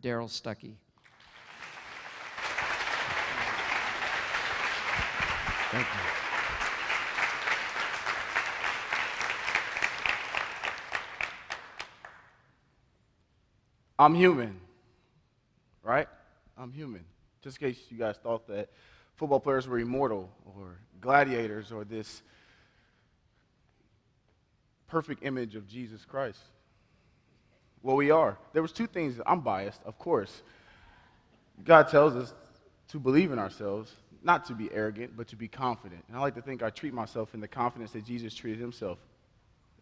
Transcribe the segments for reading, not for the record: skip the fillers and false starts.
Darrell Stuckey. Thank you. I'm human, right? I'm human. Just in case you guys thought that football players were immortal or gladiators or this perfect image of Jesus Christ. Well, we are. There was two things. I'm biased, of course. God tells us to believe in ourselves, not to be arrogant, but to be confident. And I like to think I treat myself in the confidence that Jesus treated himself.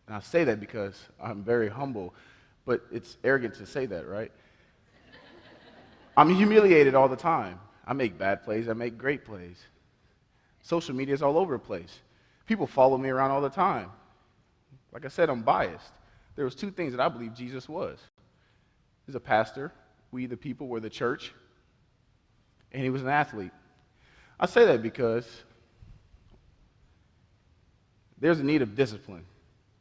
And I say that because I'm very humble, but it's arrogant to say that, right? I'm humiliated all the time. I make bad plays. I make great plays. Social media is all over the place. People follow me around all the time. Like I said, I'm biased. There was two things that I believe Jesus was. He's a pastor. We, the people, were the church. And he was an athlete. I say that because there's a need of discipline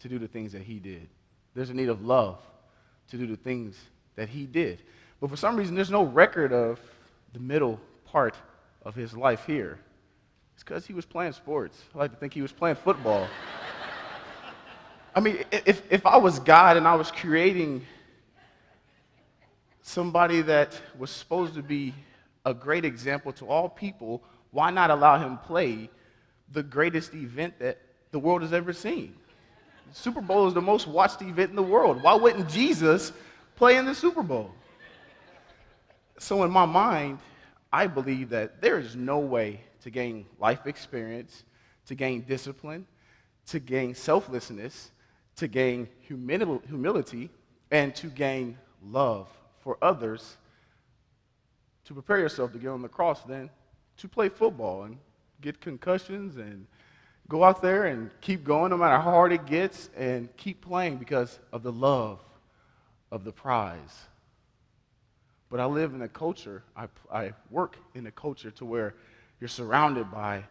to do the things that he did. There's a need of love to do the things that he did. But for some reason, there's no record of the middle part of his life here. It's because he was playing sports. I like to think he was playing football. I mean, if I was God and I was creating somebody that was supposed to be a great example to all people, why not allow him play the greatest event that the world has ever seen? The Super Bowl is the most watched event in the world. Why wouldn't Jesus play in the Super Bowl? So in my mind, I believe that there is no way to gain life experience, to gain discipline, to gain selflessness, to gain humility, and to gain love for others, to prepare yourself to get on the cross, then to play football and get concussions and go out there and keep going no matter how hard it gets and keep playing because of the love of the prize. But I live in a culture, I work in a culture to where you're surrounded by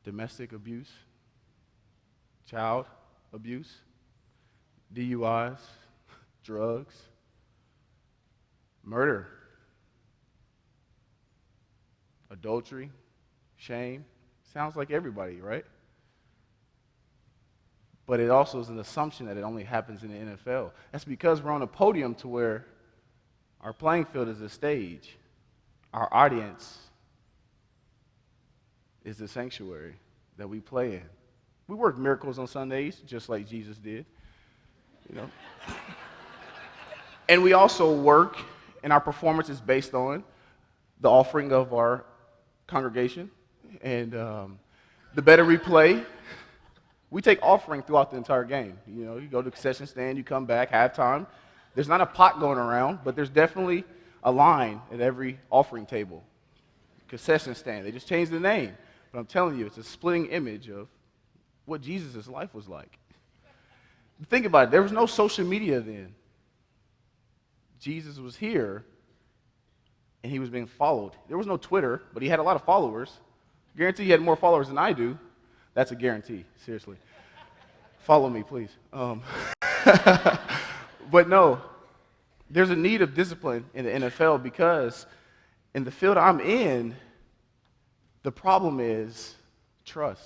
domestic abuse, child abuse, DUIs, drugs, murder, adultery, shame. Sounds like everybody, right? But it also is an assumption that it only happens in the NFL. That's because we're on a podium to where our playing field is a stage. Our audience is the sanctuary that we play in. We work miracles on Sundays, just like Jesus did, you know. And we also work, and our performance is based on the offering of our congregation. And the better we play, we take offering throughout the entire game. You know, you go to the concession stand, you come back, halftime. There's not a pot going around, but there's definitely a line at every offering table. Concession stand. They just changed the name. But I'm telling you, it's a splitting image of what Jesus' life was like. Think about it. There was no social media then. Jesus was here, and he was being followed. There was no Twitter, but he had a lot of followers. Guarantee he had more followers than I do. That's a guarantee, seriously. Follow me, please. But no, there's a need of discipline in the NFL because in the field I'm in, the problem is trust.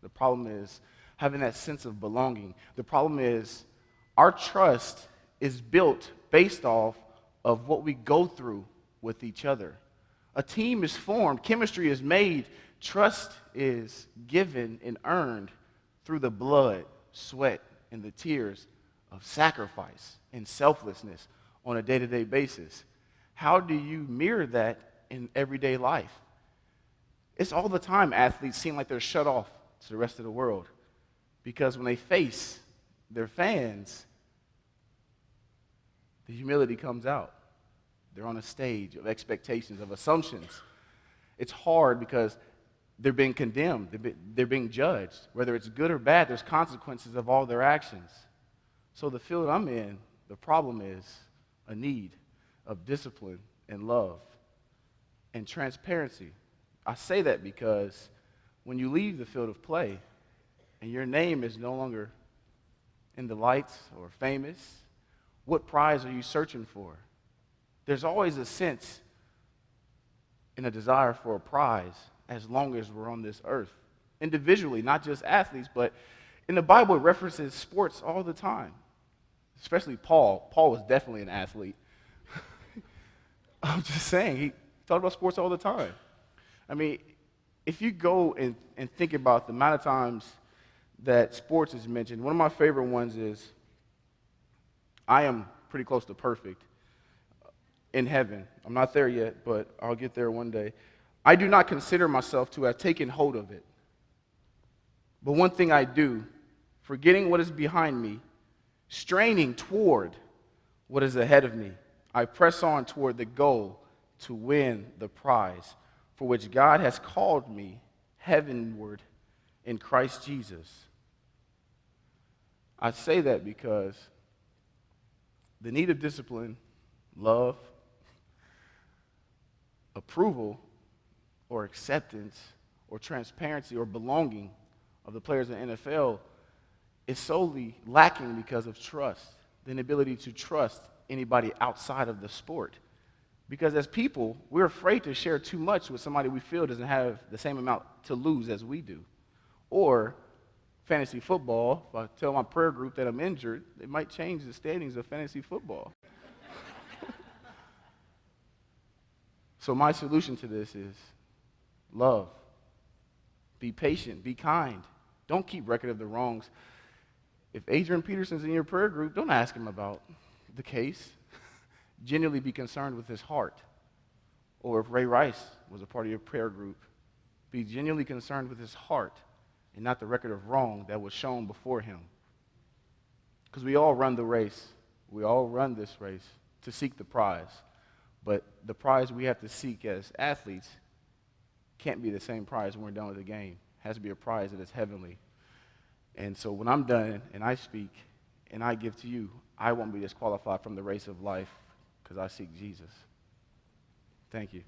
The problem is having that sense of belonging. The problem is our trust is built based off of what we go through with each other. A team is formed, chemistry is made, trust is given and earned through the blood, sweat, and the tears of sacrifice and selflessness on a day-to-day basis. How do you mirror that in everyday life? It's all the time athletes seem like they're shut off to the rest of the world because when they face their fans, the humility comes out. They're on a stage of expectations, of assumptions. It's hard because they're being condemned. They're being judged. Whether it's good or bad, there's consequences of all their actions. So the field I'm in, the problem is a need of discipline and love and transparency. I say that because when you leave the field of play and your name is no longer in the lights or famous What prize are you searching for? There's always a sense and a desire for a prize as long as we're on this earth. Individually, not just athletes, but in the Bible, it references sports all the time, especially Paul. Paul was definitely an athlete. I'm just saying, he talked about sports all the time. I mean, if you go and think about the amount of times that sports is mentioned, one of my favorite ones is, I am pretty close to perfect in heaven. I'm not there yet, but I'll get there one day. I do not consider myself to have taken hold of it. But one thing I do, forgetting what is behind me, straining toward what is ahead of me, I press on toward the goal to win the prize for which God has called me heavenward in Christ Jesus. I say that because the need of discipline, love, approval, or acceptance, or transparency, or belonging of the players in the NFL is solely lacking because of trust, the inability to trust anybody outside of the sport. Because as people, we're afraid to share too much with somebody we feel doesn't have the same amount to lose as we do. Or fantasy football, if I tell my prayer group that I'm injured, it might change the standings of fantasy football. So my solution to this is love. Be patient. Be kind. Don't keep record of the wrongs. If Adrian Peterson's in your prayer group, don't ask him about the case. Genuinely be concerned with his heart. Or if Ray Rice was a part of your prayer group, be genuinely concerned with his heart and not the record of wrong that was shown before him. Because we all run the race. We all run this race to seek the prize. But the prize we have to seek as athletes can't be the same prize when we're done with the game. It has to be a prize that is heavenly. And so when I'm done and I speak and I give to you, I won't be disqualified from the race of life because I seek Jesus. Thank you.